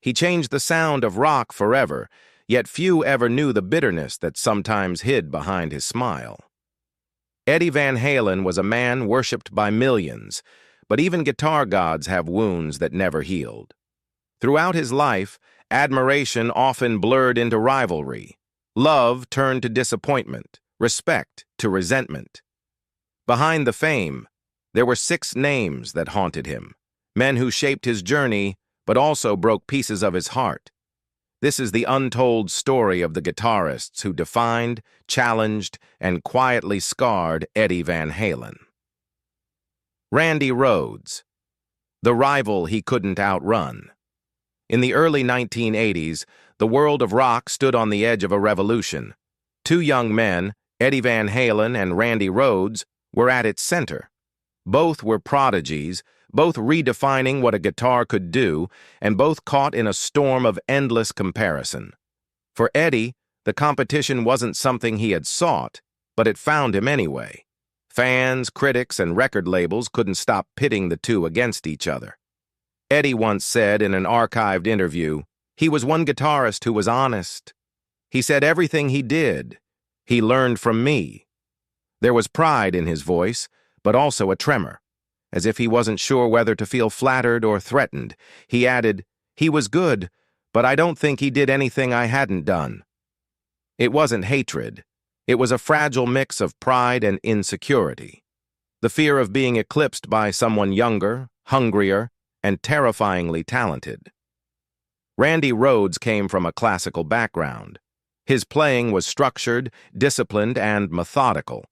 He changed the sound of rock forever, yet few ever knew the bitterness that sometimes hid behind his smile. Eddie Van Halen was a man worshipped by millions, but even guitar gods have wounds that never healed. Throughout his life, admiration often blurred into rivalry. Love turned to disappointment, respect to resentment. Behind the fame, there were 6 names that haunted him, men who shaped his journey but also broke pieces of his heart. This is the untold story of the guitarists who defined, challenged, and quietly scarred Eddie Van Halen. Randy Rhoads, the rival he couldn't outrun. In the early 1980s, the world of rock stood on the edge of a revolution. 2 young men, Eddie Van Halen and Randy Rhoads, were at its center. Both were prodigies, both redefining what a guitar could do, and both caught in a storm of endless comparison. For Eddie, the competition wasn't something he had sought, but it found him anyway. Fans, critics, and record labels couldn't stop pitting the two against each other. Eddie once said in an archived interview, "He was one guitarist who was honest. He said everything he did. He learned from me." There was pride in his voice, but also a tremor. As if he wasn't sure whether to feel flattered or threatened, he added, "He was good, but I don't think he did anything I hadn't done." It wasn't hatred. It was a fragile mix of pride and insecurity. The fear of being eclipsed by someone younger, hungrier, and terrifyingly talented. Randy Rhoads came from a classical background. His playing was structured, disciplined, and methodical,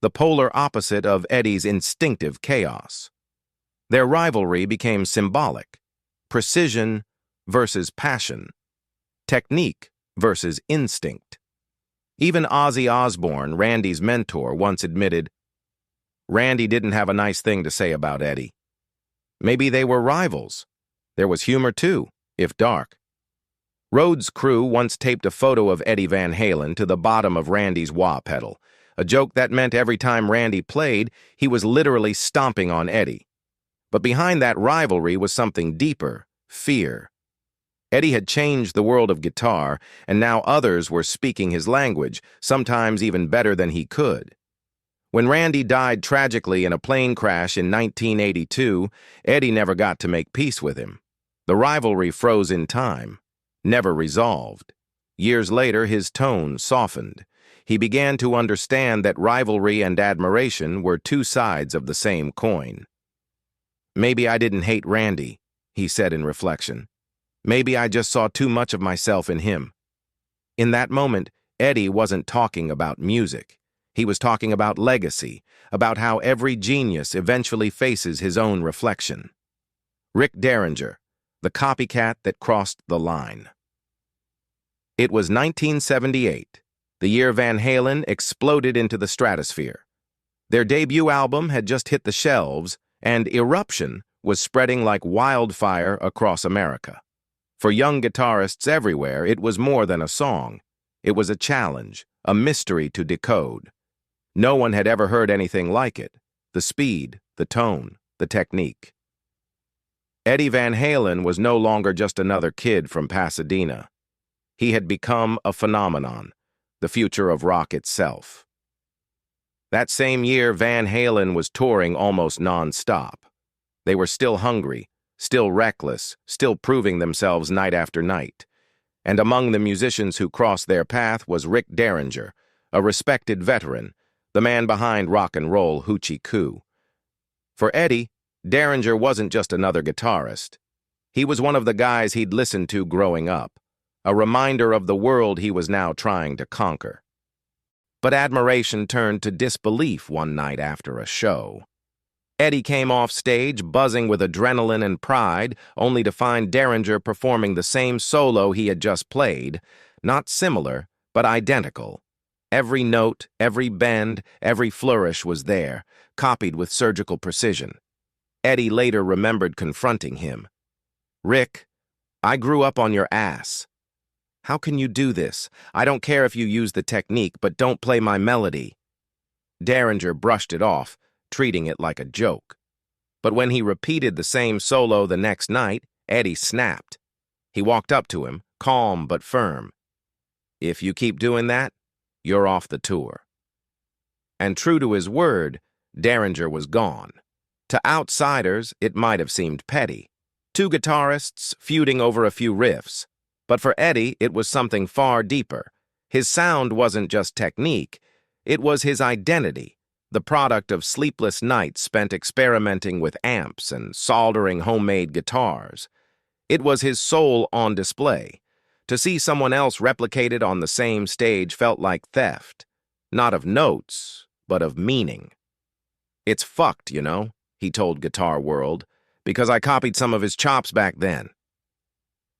the polar opposite of Eddie's instinctive chaos. Their rivalry became symbolic: precision versus passion, technique versus instinct. Even Ozzy Osbourne, Randy's mentor, once admitted, "Randy didn't have a nice thing to say about Eddie." Maybe they were rivals. There was humor too, if dark. Rhoads' crew once taped a photo of Eddie Van Halen to the bottom of Randy's wah pedal, a joke that meant every time Randy played, he was literally stomping on Eddie. But behind that rivalry was something deeper: fear. Eddie had changed the world of guitar, and now others were speaking his language, sometimes even better than he could. When Randy died tragically in a plane crash in 1982, Eddie never got to make peace with him. The rivalry froze in time, never resolved. Years later, his tone softened. He began to understand that rivalry and admiration were 2 sides of the same coin. "Maybe I didn't hate Randy," he said in reflection. "Maybe I just saw too much of myself in him." In that moment, Eddie wasn't talking about music. He was talking about legacy, about how every genius eventually faces his own reflection. Rick Derringer, the copycat that crossed the line. It was 1978, the year Van Halen exploded into the stratosphere. Their debut album had just hit the shelves, and Eruption was spreading like wildfire across America. For young guitarists everywhere, it was more than a song. It was a challenge, a mystery to decode. No one had ever heard anything like it: the speed, the tone, the technique. Eddie Van Halen was no longer just another kid from Pasadena. He had become a phenomenon, the future of rock itself. That same year, Van Halen was touring almost non-stop. They were still hungry, still reckless, still proving themselves night after night. And among the musicians who crossed their path was Rick Derringer, a respected veteran, the man behind rock and roll Hoochie Coo. For Eddie, Derringer wasn't just another guitarist. He was one of the guys he'd listened to growing up, a reminder of the world he was now trying to conquer. But admiration turned to disbelief one night after a show. Eddie came off stage buzzing with adrenaline and pride, only to find Derringer performing the same solo he had just played, not similar, but identical. Every note, every bend, every flourish was there, copied with surgical precision. Eddie later remembered confronting him. "Rick, I grew up on your ass. How can you do this? I don't care if you use the technique, but don't play my melody." Derringer brushed it off, treating it like a joke. But when he repeated the same solo the next night, Eddie snapped. He walked up to him, calm but firm. "If you keep doing that, you're off the tour." And true to his word, Derringer was gone. To outsiders, it might have seemed petty. Two guitarists feuding over a few riffs. But for Eddie, it was something far deeper. His sound wasn't just technique, it was his identity, the product of sleepless nights spent experimenting with amps and soldering homemade guitars. It was his soul on display. To see someone else replicated on the same stage felt like theft, not of notes, but of meaning. "It's fucked, you know," he told Guitar World, "because I copied some of his chops back then."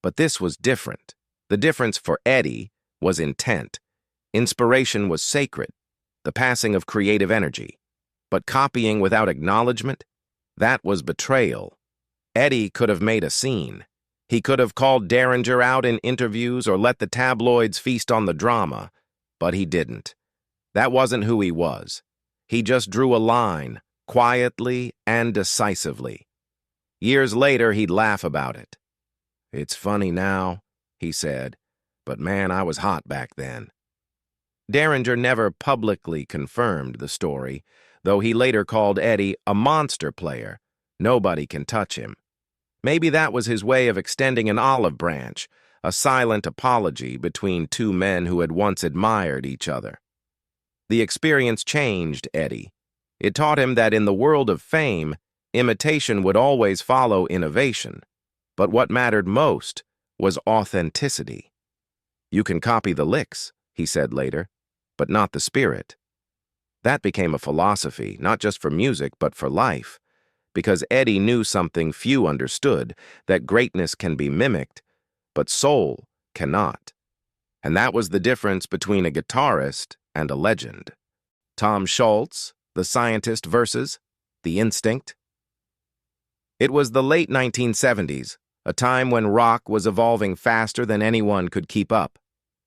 But this was different. The difference for Eddie was intent. Inspiration was sacred, the passing of creative energy. But copying without acknowledgement, that was betrayal. Eddie could have made a scene. He could have called Derringer out in interviews or let the tabloids feast on the drama, but he didn't. That wasn't who he was. He just drew a line, quietly and decisively. Years later, he'd laugh about it. "It's funny now," he said, "but man, I was hot back then." Derringer never publicly confirmed the story, though he later called Eddie a monster player. Nobody can touch him. Maybe that was his way of extending an olive branch, a silent apology between two men who had once admired each other. The experience changed Eddie. It taught him that in the world of fame, imitation would always follow innovation. But what mattered most was authenticity. "You can copy the licks," he said later, "but not the spirit." That became a philosophy, not just for music, but for life. Because Eddie knew something few understood, that greatness can be mimicked, but soul cannot. And that was the difference between a guitarist and a legend. Tom Scholz, the scientist versus the instinct. It was the late 1970s, a time when rock was evolving faster than anyone could keep up.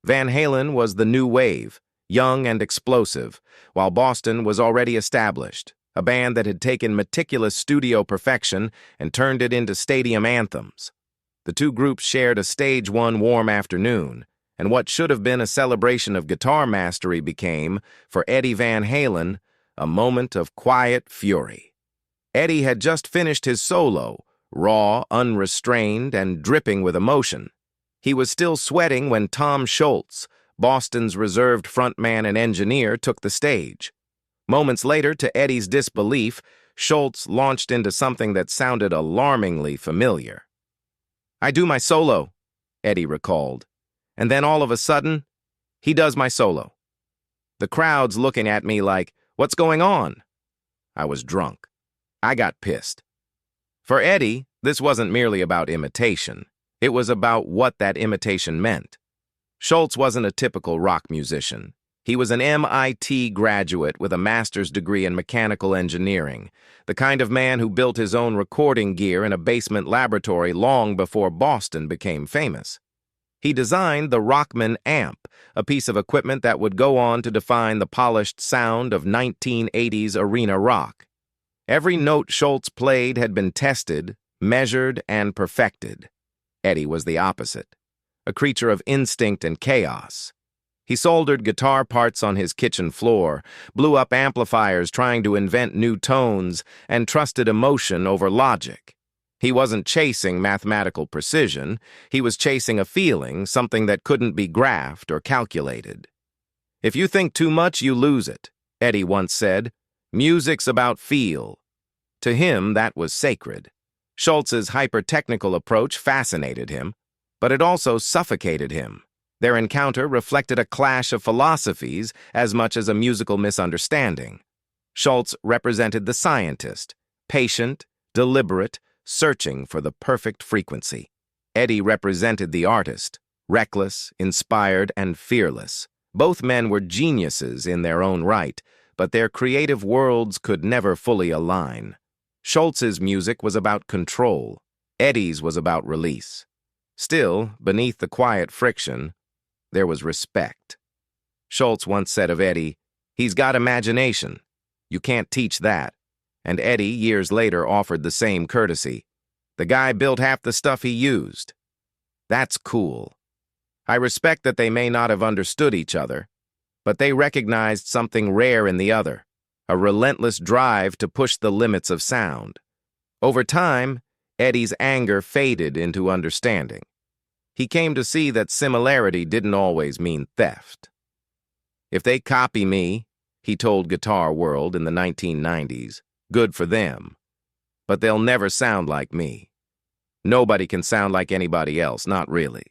Van Halen was the new wave, young and explosive, while Boston was already established, a band that had taken meticulous studio perfection and turned it into stadium anthems. The two groups shared a stage one warm afternoon, and what should have been a celebration of guitar mastery became, for Eddie Van Halen, a moment of quiet fury. Eddie had just finished his solo, raw, unrestrained, and dripping with emotion. He was still sweating when Tom Scholz, Boston's reserved frontman and engineer, took the stage. Moments later, to Eddie's disbelief, Scholz launched into something that sounded alarmingly familiar. "I do my solo," Eddie recalled, "and then all of a sudden, he does my solo. The crowd's looking at me like, 'What's going on?' I was drunk. I got pissed." For Eddie, this wasn't merely about imitation. It was about what that imitation meant. Scholz wasn't a typical rock musician. He was an MIT graduate with a master's degree in mechanical engineering, the kind of man who built his own recording gear in a basement laboratory long before Boston became famous. He designed the Rockman amp, a piece of equipment that would go on to define the polished sound of 1980s arena rock. Every note Scholz played had been tested, measured, and perfected. Eddie was the opposite, a creature of instinct and chaos. He soldered guitar parts on his kitchen floor, blew up amplifiers trying to invent new tones, and trusted emotion over logic. He wasn't chasing mathematical precision, he was chasing a feeling, something that couldn't be graphed or calculated. "If you think too much, you lose it," Eddie once said. "Music's about feel." To him, that was sacred. Scholz's hyper-technical approach fascinated him, but it also suffocated him. Their encounter reflected a clash of philosophies as much as a musical misunderstanding. Scholz represented the scientist, patient, deliberate, searching for the perfect frequency. Eddie represented the artist, reckless, inspired, and fearless. Both men were geniuses in their own right, but their creative worlds could never fully align. Scholz's music was about control. Eddie's was about release. Still, beneath the quiet friction, there was respect. Scholz once said of Eddie, "He's got imagination. You can't teach that." And Eddie, years later, offered the same courtesy. "The guy built half the stuff he used." That's cool. I respect that they may not have understood each other, but they recognized something rare in the other, a relentless drive to push the limits of sound. Over time, Eddie's anger faded into understanding. He came to see that similarity didn't always mean theft. If they copy me, he told Guitar World in the 1990s, good for them. But they'll never sound like me. Nobody can sound like anybody else, not really.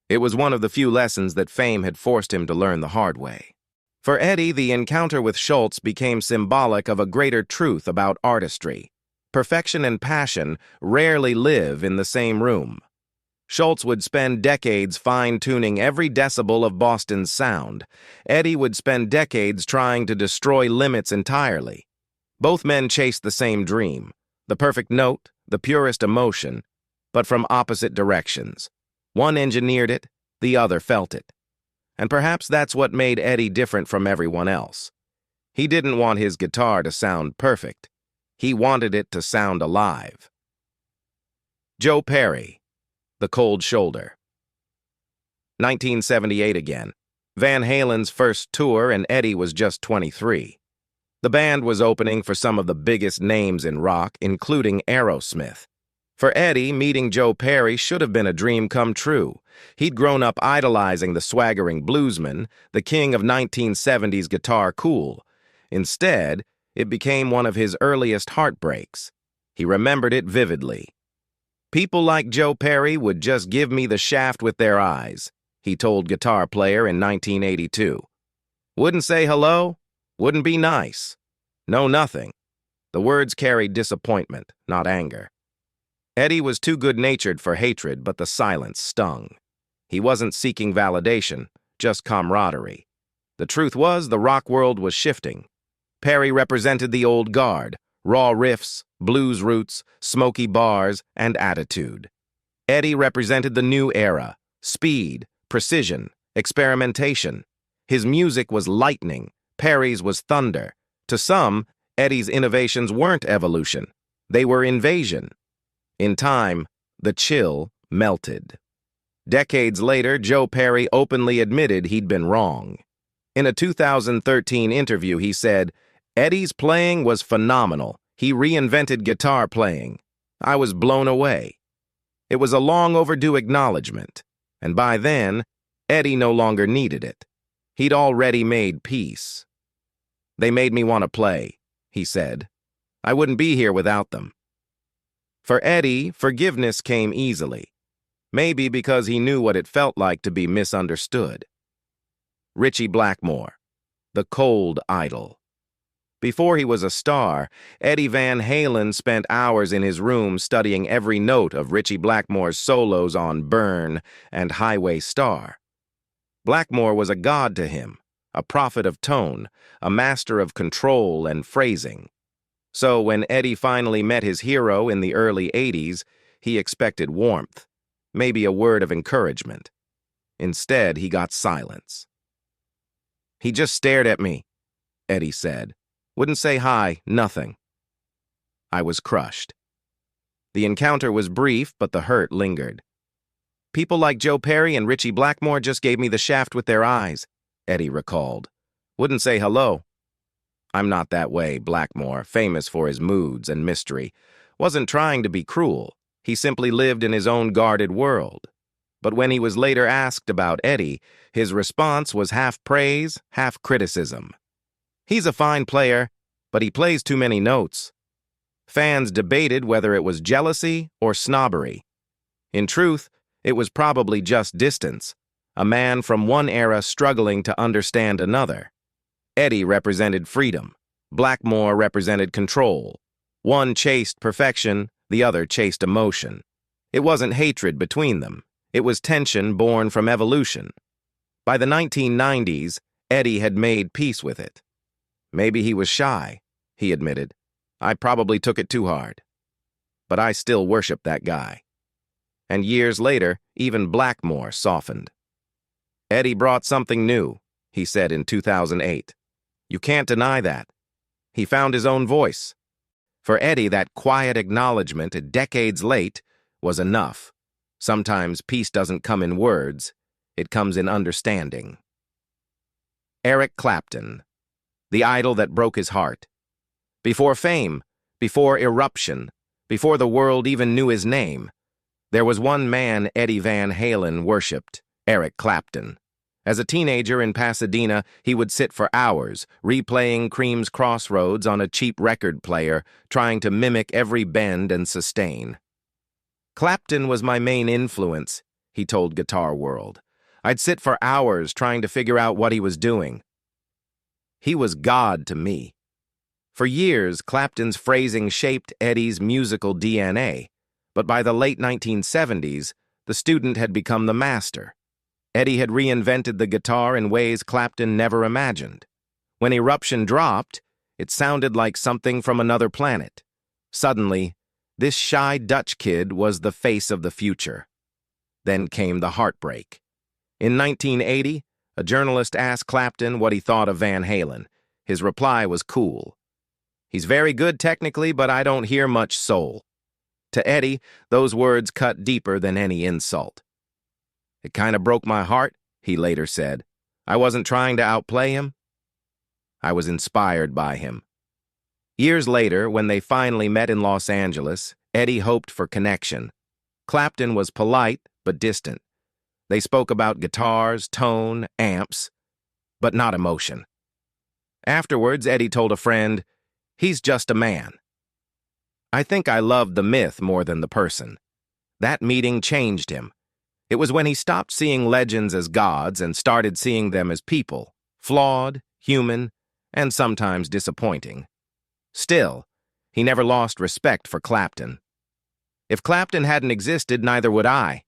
It was one of the few lessons that fame had forced him to learn the hard way. For Eddie, the encounter with Schultz became symbolic of a greater truth about artistry. Perfection and passion rarely live in the same room. Schultz would spend decades fine-tuning every decibel of Boston's sound. Eddie would spend decades trying to destroy limits entirely. Both men chased the same dream, the perfect note, the purest emotion, but from opposite directions. One engineered it, the other felt it. And perhaps that's what made Eddie different from everyone else. He didn't want his guitar to sound perfect. He wanted it to sound alive. Joe Perry, The Cold Shoulder. 1978 again. Van Halen's first tour, and Eddie was just 23. The band was opening for some of the biggest names in rock, including Aerosmith. For Eddie, meeting Joe Perry should have been a dream come true. He'd grown up idolizing the swaggering bluesman, the king of 1970s guitar cool. Instead, it became one of his earliest heartbreaks. He remembered it vividly. People like Joe Perry would just give me the shaft with their eyes, he told Guitar Player in 1982. Wouldn't say hello, wouldn't be nice. No, nothing. The words carried disappointment, not anger. Eddie was too good-natured for hatred, but the silence stung. He wasn't seeking validation, just camaraderie. The truth was, the rock world was shifting. Perry represented the old guard, raw riffs, blues roots, smoky bars, and attitude. Eddie represented the new era, speed, precision, experimentation. His music was lightning, Perry's was thunder. To some, Eddie's innovations weren't evolution. They were invasion. In time, the chill melted. Decades later, Joe Perry openly admitted he'd been wrong. In a 2013 interview, he said, "Eddie's playing was phenomenal. He reinvented guitar playing. I was blown away." It was a long overdue acknowledgement, and by then, Eddie no longer needed it. He'd already made peace. "They made me want to play," he said. "I wouldn't be here without them." For Eddie, forgiveness came easily, maybe because he knew what it felt like to be misunderstood. Ritchie Blackmore, the cold idol. Before he was a star, Eddie Van Halen spent hours in his room studying every note of Ritchie Blackmore's solos on Burn and Highway Star. Blackmore was a god to him, a prophet of tone, a master of control and phrasing. So when Eddie finally met his hero in the early 80s, he expected warmth, maybe a word of encouragement. Instead, he got silence. "He just stared at me," Eddie said. "Wouldn't say hi, nothing." I was crushed. The encounter was brief, but the hurt lingered. "People like Joe Perry and Ritchie Blackmore just gave me the shaft with their eyes," Eddie recalled. "Wouldn't say hello." "I'm not that way," Blackmore, famous for his moods and mystery, wasn't trying to be cruel. He simply lived in his own guarded world. But when he was later asked about Eddie, his response was half praise, half criticism. "He's a fine player, but he plays too many notes." Fans debated whether it was jealousy or snobbery. In truth, it was probably just distance, a man from one era struggling to understand another. Eddie represented freedom. Blackmore represented control. One chased perfection, the other chased emotion. It wasn't hatred between them. It was tension born from evolution. By the 1990s, Eddie had made peace with it. "Maybe he was shy," he admitted. "I probably took it too hard. But I still worship that guy." And years later, even Blackmore softened. "Eddie brought something new," he said in 2008. "You can't deny that. He found his own voice." For Eddie, that quiet acknowledgement, decades late, was enough. Sometimes peace doesn't come in words, it comes in understanding. Eric Clapton, the idol that broke his heart. Before fame, before eruption, before the world even knew his name, there was one man Eddie Van Halen worshipped, Eric Clapton. As a teenager in Pasadena, he would sit for hours, replaying Cream's Crossroads on a cheap record player, trying to mimic every bend and sustain. Clapton was my main influence, he told Guitar World. I'd sit for hours trying to figure out what he was doing. He was God to me. For years, Clapton's phrasing shaped Eddie's musical DNA, but by the late 1970s, the student had become the master. Eddie had reinvented the guitar in ways Clapton never imagined. When Eruption dropped, it sounded like something from another planet. Suddenly, this shy Dutch kid was the face of the future. Then came the heartbreak. In 1980, a journalist asked Clapton what he thought of Van Halen. His reply was cool. "He's very good technically, but I don't hear much soul." To Eddie, those words cut deeper than any insult. "It kind of broke my heart," he later said. "I wasn't trying to outplay him. I was inspired by him." Years later, when they finally met in Los Angeles, Eddie hoped for connection. Clapton was polite but distant. They spoke about guitars, tone, amps, but not emotion. Afterwards, Eddie told a friend, "He's just a man." I think I loved the myth more than the person. That meeting changed him. It was when he stopped seeing legends as gods and started seeing them as people, flawed, human, and sometimes disappointing. Still, he never lost respect for Clapton. "If Clapton hadn't existed, neither would I,"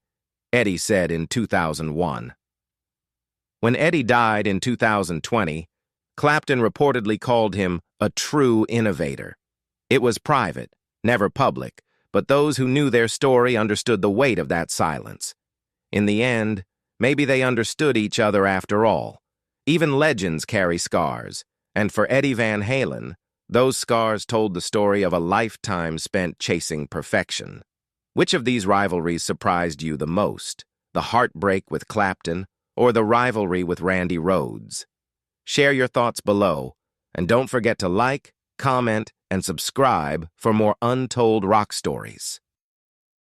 Eddie said in 2001. When Eddie died in 2020, Clapton reportedly called him a true innovator. It was private, never public, but those who knew their story understood the weight of that silence. In the end, maybe they understood each other after all. Even legends carry scars, and for Eddie Van Halen, those scars told the story of a lifetime spent chasing perfection. Which of these rivalries surprised you the most? The heartbreak with Clapton or the rivalry with Randy Rhoads? Share your thoughts below, and don't forget to like, comment, and subscribe for more untold rock stories.